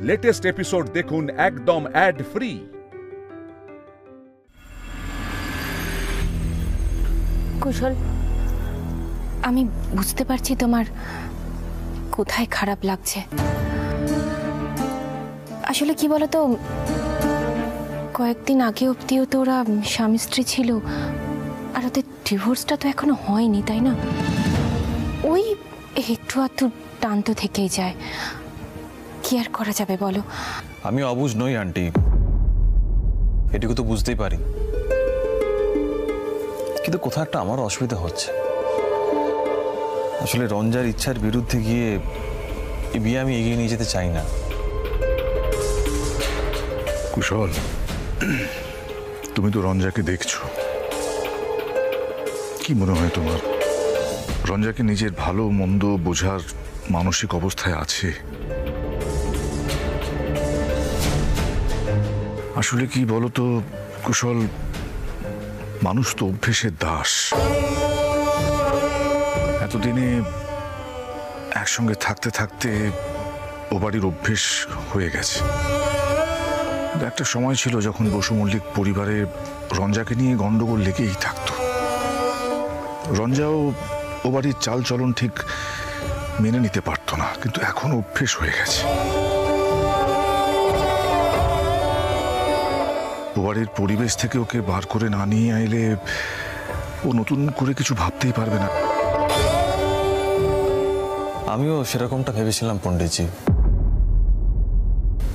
Latest episode দেখুন একদম add free. কুশল, আমি বুঝতে পারছি তোমার কোথায় খারাপ লাগছে। আসলে কি বলতো, কয়েকদিন আগে অব্দিও তো ওরা স্বামী স্ত্রী ছিল, আর ওদের ডিভোর্সটা তো এখনো হয়নি, তাই না? ওই একটু আধটু টান তো থেকেই যায়, কি আর করা যাবে বলো? আমি অবুঝ নই আন্টি, এটুকু তো বুঝতেই পারি, কিন্তু কোথাও একটা আমার অসুবিধা হচ্ছে। আসলে রঞ্জার ইচ্ছার বিরুদ্ধে গিয়ে এই বিয়ে আমি এগিয়ে নিয়ে যেতে চাই না। কুশল, তুমি তো রঞ্জাকে দেখছো, কি মনে হয় তোমার রঞ্জাকে নিজের ভালো মন্দ বোঝার মানসিক অবস্থায় আছে? আসলে কি বলতো কুশল, মানুষ তো অভ্যেসের দাস। এতদিনে একসঙ্গে থাকতে থাকতে ও বাড়ির অভ্যেস হয়ে গেছে। একটা সময় ছিল যখন বসু মল্লিক পরিবারে রঞ্জাকে নিয়ে গন্ডগোল লেগেই থাকতো। রঞ্জাও ও বাড়ির চালচলন ঠিক মেনে নিতে পারতো না, কিন্তু এখন অভ্যেস হয়ে গেছে। ও বাড়ির পরিবেশ থেকে ওকে বার করে না নিয়ে আইলে ও নতুন করে কিছু ভাবতেই পারবে না। আমিও সেরকমটা ভেবেছিলাম পণ্ডিতজি,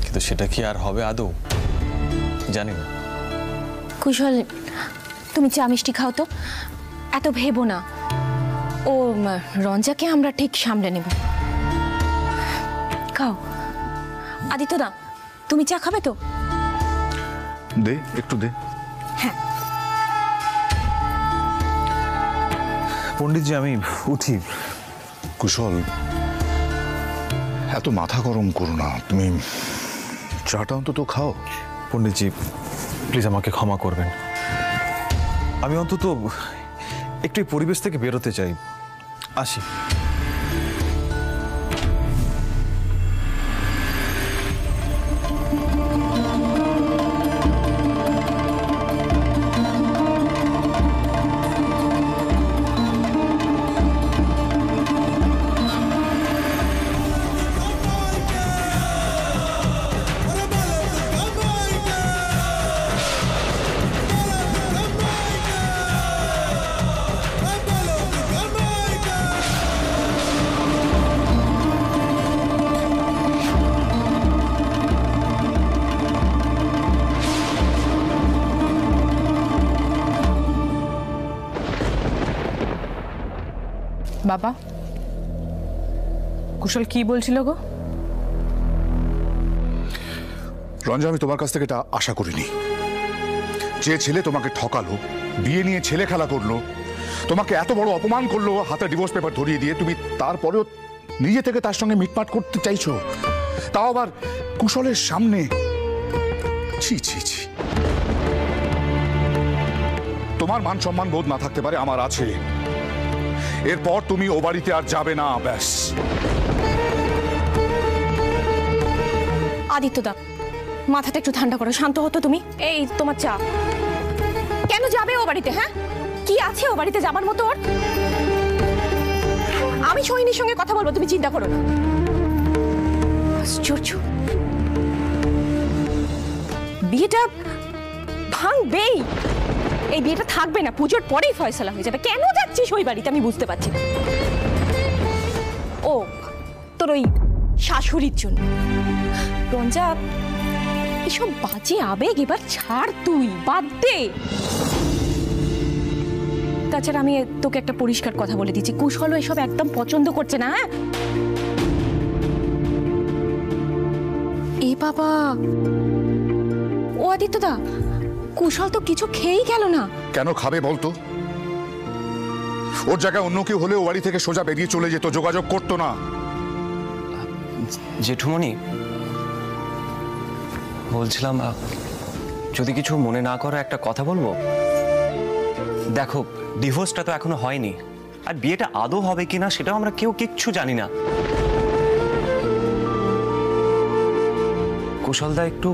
কিন্তু সেটা কি আর হবে আদৌ জানি না। কুশল, তুমি চা মিষ্টি খাও তো, এত ভেবো না। ও রঞ্জাকে আমরা ঠিক সামলে নেব। খাও। আদিত্য দা, তুমি চা খাবে তো? দে, একটু দে। হ্যাঁ। পণ্ডিতজি আমি উঠি। কুশল, এত মাথা গরম করো না, তুমি চাটা অন্তত খাও। পণ্ডিতজি প্লিজ আমাকে ক্ষমা করবেন, আমি অন্তত একটু এই পরিবেশ থেকে বেরোতে চাই। আসি। বাবা, কুশল কি বলছিল গো? রঞ্জা, আমি তোমার কাছ থেকে এটা আশা করিনি। যে ছেলে তোমাকে ঠকালো, বিয়ে নিয়ে ছেলে খেলা করলো, তোমাকে এত বড় অপমান করলো হাতে ডিভোর্স পেপার ধরিয়ে দিয়ে, তুমি তারপরেও নিজে থেকে তার সঙ্গে মিটমাট করতে চাইছো, তাও আবার কুশলের সামনে। ছি ছি ছি। তোমার মান সম্মান বোধ না থাকতে পারে, আমার আছে। এরপর তুমি ও বাড়িতে আর যাবে না, ব্যাস। আদিত্যদা, মাথাটা একটু ঠান্ডা করো, শান্ত হতো তুমি। এই তোমার চা। কেন যাবে ও বাড়িতে? হ্যাঁ, কি আছে ও বাড়িতে যাবার মতো ওর? আমি সোহিনীর সঙ্গে কথা বলবো, তুমি চিন্তা করো না। আশ্চর্য, বিয়েটা ভাঙবেই। এই বিয়েটা থাকবে না, পুজোর পরেই ফয়সালা হয়ে যাবে। কেন যাচ্ছিস ওই বাড়িতে আমি বুঝতে পারছি না। ও তোর ওই শাশুড়ির জন্য। রঞ্জা, এসব বাজে আবেগ এবার ছাড়, তুই বাদ দে। তাছাড়া আমি তোকে একটা পরিষ্কার কথা বলে দিচ্ছি, কুশল এসব একদম পছন্দ করছে না। হ্যাঁ, এ বাবা, ও আদিত্যদা, কুশল তো কিছু খেয়েই গেল না। কেন খাবে বলতো? ওর জায়গায় অন্য কেউ হলে ও বাড়ি থেকে সোজা বেরিয়ে চলে যেত, যোগাযোগ করতো না। জেঠুমণি, বলছিলাম যদি কিছু মনে না করো একটা কথা বলবো। দেখো, ডিভোর্সটা তো এখনো হয়নি, আর বিয়েটা আদৌ হবে কিনা সেটাও আমরা কেউ কিচ্ছু জানি না। কুশলদা একটু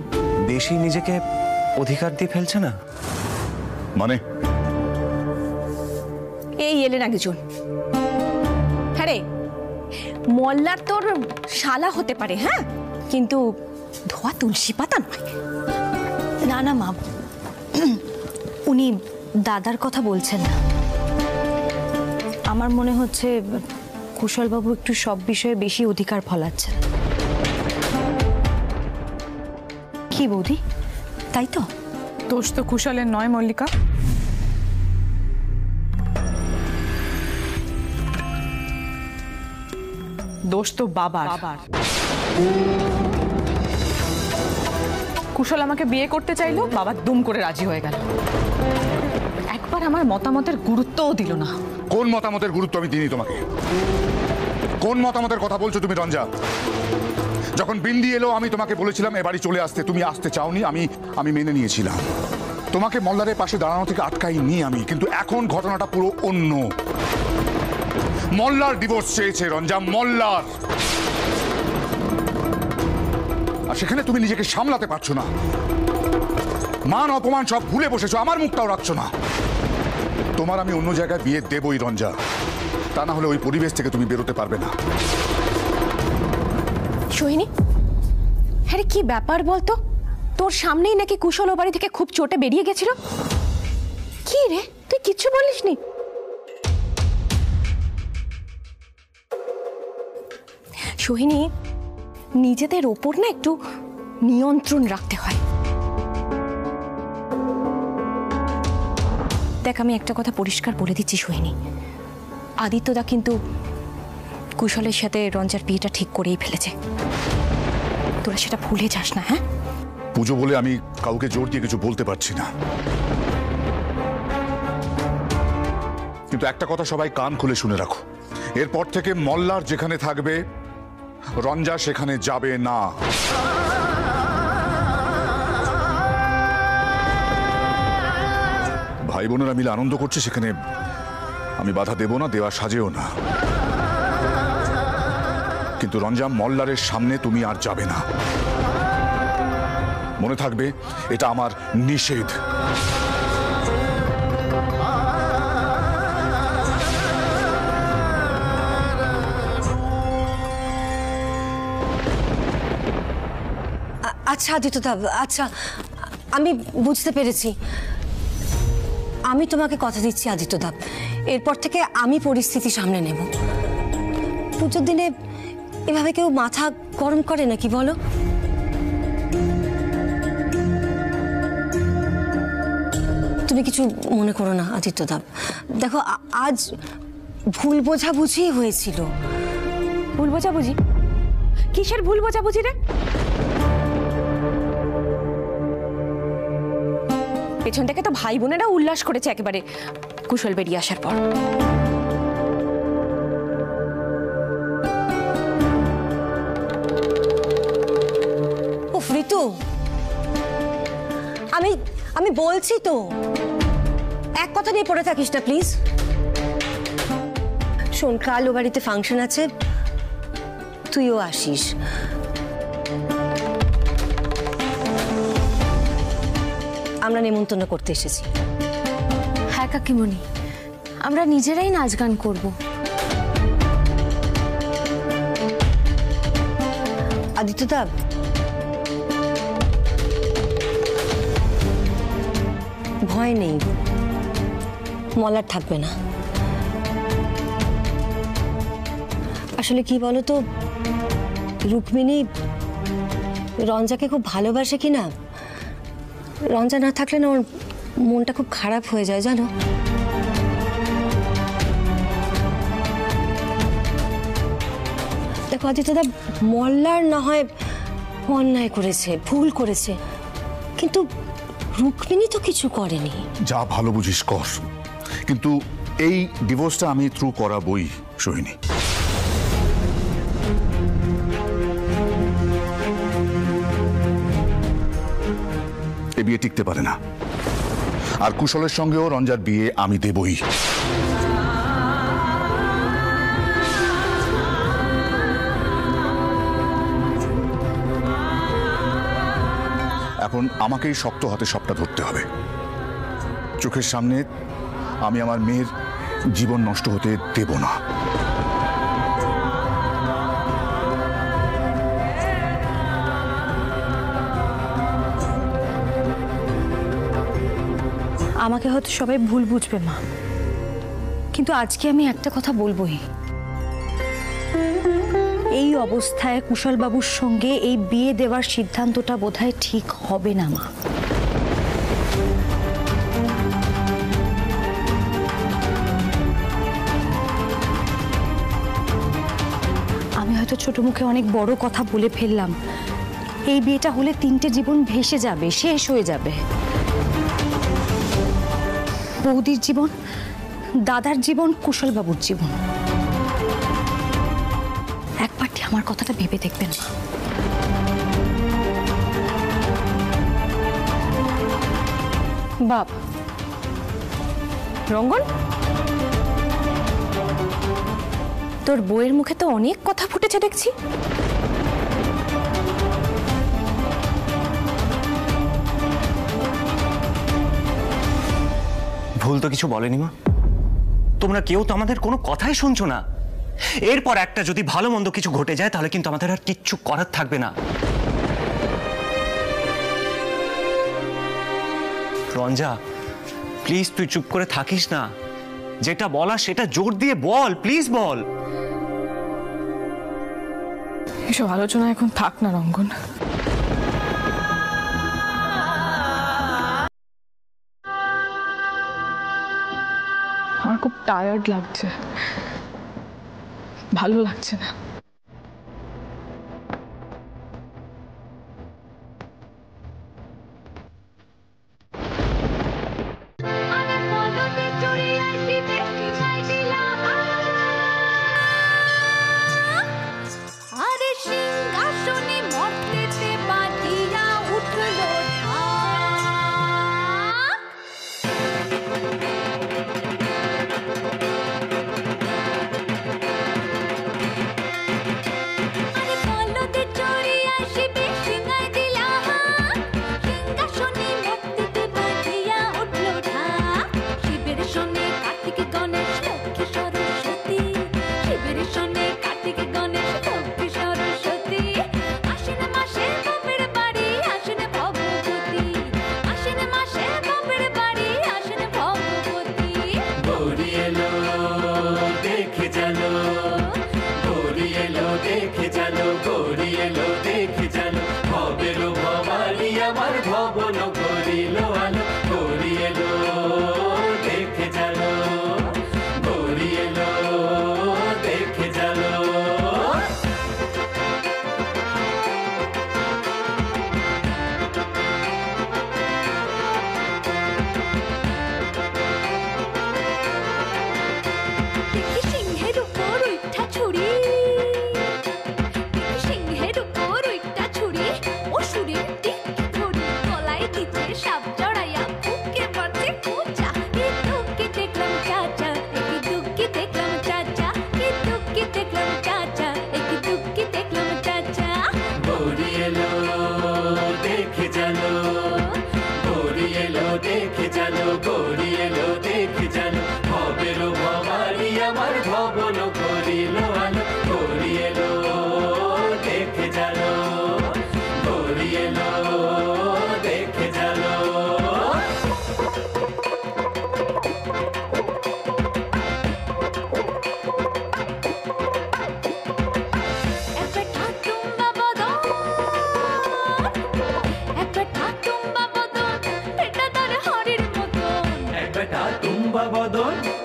বেশি নিজেকে অধিকার দিয়ে ফেলছে না? মানে এই এলেন একজন। হ্যাঁ রে, মল্লার তোর শালা হতে পারে, হ্যাঁ, কিন্তু ধোয়া তুলসী পাতা নয়। না না মা, উনি দাদার কথা বলছেন না। আমার মনে হচ্ছে কুশলবাবু একটু সব বিষয়ে বেশি অধিকার ফলাচ্ছেন। কি বৌদি, তাই তো? দোষ তো কুশলের নয় মল্লিকা, দোষ তো বাবার। কুশল আমাকে বিয়ে করতে চাইলো, বাবা দুম করে রাজি হয়ে গেল। একবার আমার মতামতের গুরুত্বও দিল না। কোন মতামতের গুরুত্ব আমি দিইনি তোমাকে? কোন মতামতের কথা বলছো তুমি রঞ্জা? যখন বিন্দি এলো আমি তোমাকে বলেছিলাম এ বাড়ি চলে আসতে, তুমি আসতে চাওনি, আমি মেনে নিয়েছিলাম। তোমাকে মল্লারের পাশে দাঁড়ানো থেকে আটকাইনি আমি, কিন্তু এখন ঘটনাটা পুরো অন্য। মল্লার ডিভোর্স চেয়েছে রঞ্জা, মল্লার। আর সেখানে তুমি নিজেকে সামলাতে পারছো না, মান অপমান সব ভুলে বসেছো, আমার মুখটাও রাখছো না। তোমার আমি অন্য জায়গায় বিয়ে দেবই রঞ্জা, তা না হলে ওই পরিবেশ থেকে তুমি বেরোতে পারবে না। সোহিনী, হ্যাঁ রে, কি ব্যাপার বলতো? তোর সামনেই নাকি কুশল ও বাড়ি থেকে খুব চোটে বেরিয়ে গেছিল। কি রে, তুই কিচ্ছু বলিসনি? সোহিনী, নিজেদের ওপর না একটু নিয়ন্ত্রণ রাখতে হয়। দেখ, আমি একটা কথা পরিষ্কার বলে দিচ্ছি সোহিনী, আদিত্যদা কিন্তু কুশলের সাথে রঞ্জার বিয়েটা ঠিক করেই ফেলেছে। তোরা সেটা ভুলে যাস না। হ্যাঁ, পুজো বলে আমি কাউকে জোর দিয়ে কিছু বলতে পারছি না, কিন্তু একটা কথা সবাই কান খুলে শুনে রাখো, এরপর থেকে মল্লার যেখানে থাকবে রঞ্জা সেখানে যাবে না। ভাই বোনেরা মিলে আনন্দ করছে, সেখানে আমি বাধা দেব না, দেওয়া সাজেও না, কিন্তু রঞ্জা মল্লারের সামনে তুমি আর যাবে না। মনে থাকবে, এটা আমার নিষেধ। আচ্ছা আদিত্যদা, আচ্ছা আমি বুঝতে পেরেছি। আমি তোমাকে কথা দিচ্ছি আদিত্যদা, এরপর থেকে আমি পরিস্থিতি সামনে নেব। পুজোর দিনে এভাবে কেউ মাথা গরম করে নাকি বলো? তুমি কিছু মনে করো না আদিত্যদা। দেখো, আজ ভুল বোঝাবুঝি হয়েছিল। ভুল বোঝাবুঝি? কিসের ভুল বোঝাবুঝি রে? পেছন থেকে তো ভাই বোনেরা উল্লাস করেছে একেবারে কুশল বেরিয়ে আসার পর। উফ ঋতু, আমি বলছি তো, এক কথা নিয়ে পড়ে থাকিস না প্লিজ। শোন, কাল ও বাড়িতে ফাংশন আছে, তুইও আসিস। আমরা নেমন্তন্ন করতে এসেছি। হ্যাঁ কাকিমণি, আমরা নিজেরাই নাচ গান করব। আদিত্যদা, ভয় নেই, মলার থাকবে না। আসলে কি বলতো, রুক্মিণী রঞ্জাকে খুব ভালোবাসে কিনা, রঞ্জা না থাকলে না ওর মনটা খুব খারাপ হয়ে যায় জানো। দেখো আদিত্যদা, মল্লার না হয় অন্যায় করেছে, ভুল করেছে, কিন্তু রুক্মিণী তো কিছু করেনি। যা ভালো বুঝিস কর, কিন্তু এই ডিভোর্সটা আমি থ্রু করাবই সোহিনী। এ বিয়ে টিকতে পারে না, আর কুশলের সঙ্গেও রঞ্জার বিয়ে আমি দেবই। এখন আমাকেই শক্ত হাতে সবটা ধরতে হবে। চোখের সামনে আমি আমার মেয়ের জীবন নষ্ট হতে দেব না। আমাকে হয়তো সবাই ভুল বুঝবে মা, কিন্তু আজকে আমি একটা কথা বলবোই। এই অবস্থায় কুশল বাবুর সঙ্গে এই বিয়ে দেওয়ার সিদ্ধান্তটা বোধহয় ঠিক হবে না মা। আমি হয়তো ছোট মুখে অনেক বড় কথা বলে ফেললাম। এই বিয়েটা হলে 3টে জীবন ভেসে যাবে, শেষ হয়ে যাবে। বৌদির জীবন, দাদার জীবন, কুশল বাবুর জীবন। একবারটি আমার কথাটা ভেবে দেখবেন না। বাপ রঙ্গন, তোর বউয়ের মুখে তো অনেক কথা ফুটেছে দেখছি। ভুল তো কিছু বলেনি মা, তোমরা কেউ তো আমাদের কোনো কথাই শুনছো না। এরপর একটা যদি ভালো মন্দ কিছু ঘটে যায় তাহলে কিন্তু আমাদের আর কিচ্ছু করার থাকবে না। রঞ্জা প্লিজ তুই চুপ করে থাকিস না, যেটা বলা সেটা জোর দিয়ে বল, প্লিজ বল। এসব আলোচনা এখন থাক না রঙ্গন। আমার খুব টায়ার্ড লাগছে, ভালো লাগছে না।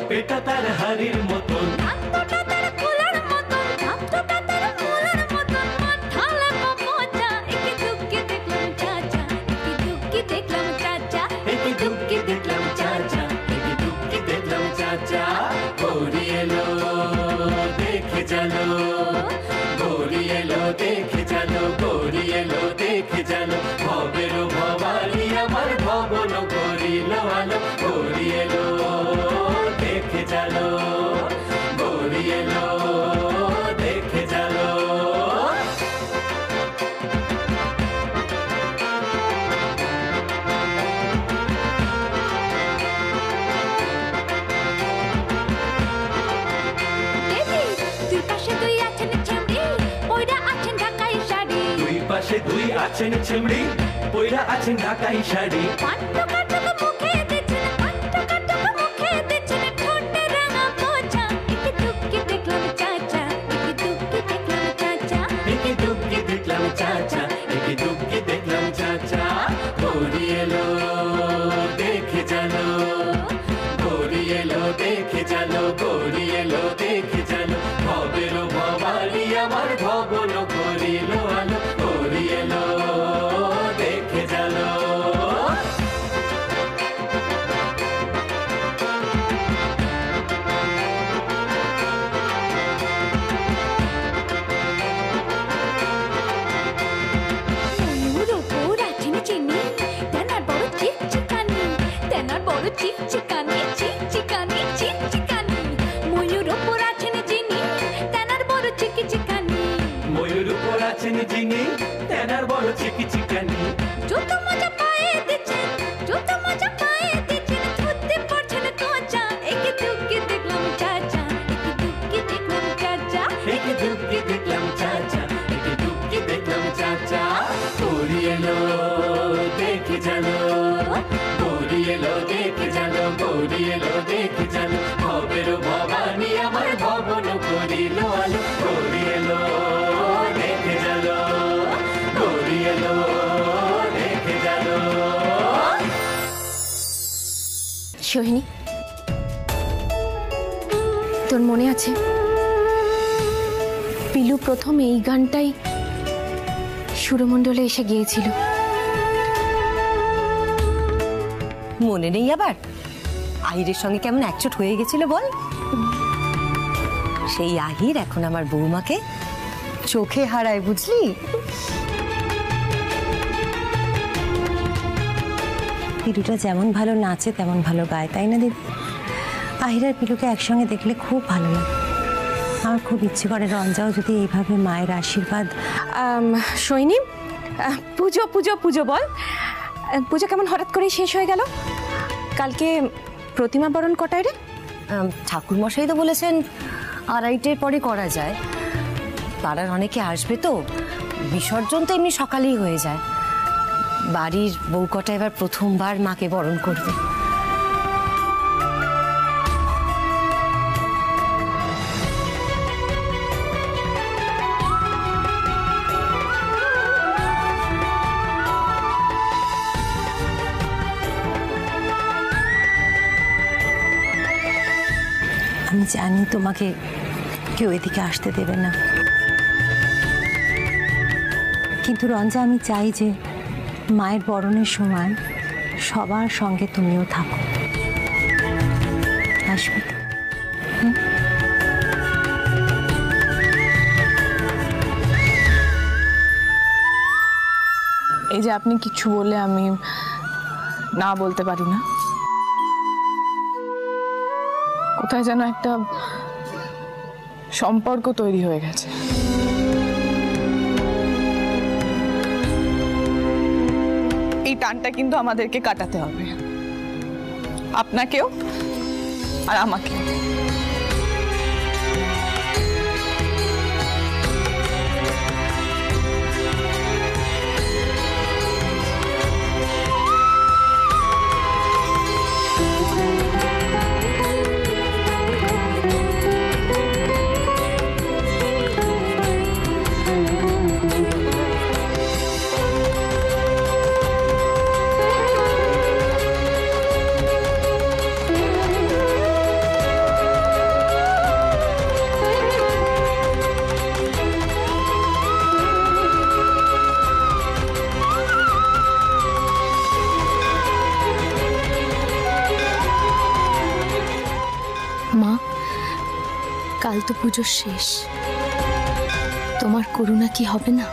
পেটা তার হাড়ির মতন, পাশে দুই আছেন ছেমড়ি, পয়রা আছেন ঢাকাই শাড়ি। চাচা একে ডুবকি দেখলাম চাচা, গৌরী এলো দেখে জানো, গৌরী এলো দেখে জানো, গৌরী এলো দেখে জানো, ভবেরও ভবানী আমার ভবন করিল আলো, গৌরী এলো দেখে জানো। যিনি তেনার বড় চিকি চিকানি, যত মজা পায়ে দিচ্ছেন, যত মজা পায়ে দিচ্ছেন, ধরতে পারছেন কোচা, একে দুঃখে দেখলাম চাচা, একে দুঃখে দেখলাম চাচা, একে দুঃখে দেখলাম চাচা, একে দুঃখে দেখলাম চাচা, গৌরী এলো দেখে জানো, গৌরী এলো দেখে জানো, গৌরী এলো দেখে জানো, ভবেরও ভবানী আমার ভবন করিল আলো, গৌরী এলো দেখে জানো, গৌরী এলো দেখে জানো। সোহিনী, তোর মনে আছে পিলু প্রথম এই গানটাই সুরমণ্ডলে এসে গিয়েছিল? মনে নেই আবার? আহিরের সঙ্গে কেমন একচোট হয়ে গেছিল বল? সেই আহির এখন আমার বৌমাকে চোখে হারায়, বুঝলি? পিলুটা যেমন ভালো নাচে তেমন ভালো গায়, তাই না দিদি? আহির আর পিলুকে একসঙ্গে দেখলে খুব ভালো লাগে। আমার খুব ইচ্ছে করে রঞ্জাও যদি এইভাবে মায়ের আশীর্বাদ। সোহিনী, পুজো পুজো পুজো বল, পুজো কেমন হঠাৎ করে শেষ হয়ে গেল? কালকে প্রতিমা বরণ কটায় রে? ঠাকুরমশাই তো বলেছেন 2:30-এর পরে করা যায়। পাড়ার অনেকে আসবে তো, বিসর্জন তো এমনি সকালেই হয়ে যায়। বাড়ির বউ কটা এবার প্রথমবার মাকে বরণ করবে। আমি জানি তোমাকে কেউ এদিকে আসতে দেবে না, কিন্তু রঞ্জা আমি চাই যে মায়ের বরণের সময় সবার সঙ্গে তুমিও থাকো। আসবে তো? এই যে আপনি কিছু বললে আমি না বলতে পারি না। কোথায় যেন একটা সম্পর্ক তৈরি হয়ে গেছে। এই টানটা কিন্তু আমাদেরকে কাটাতে হবে, আপনাকেও আর আমাকে। মা, কাল তো পুজো শেষ, তোমার করুণা কি হবে না?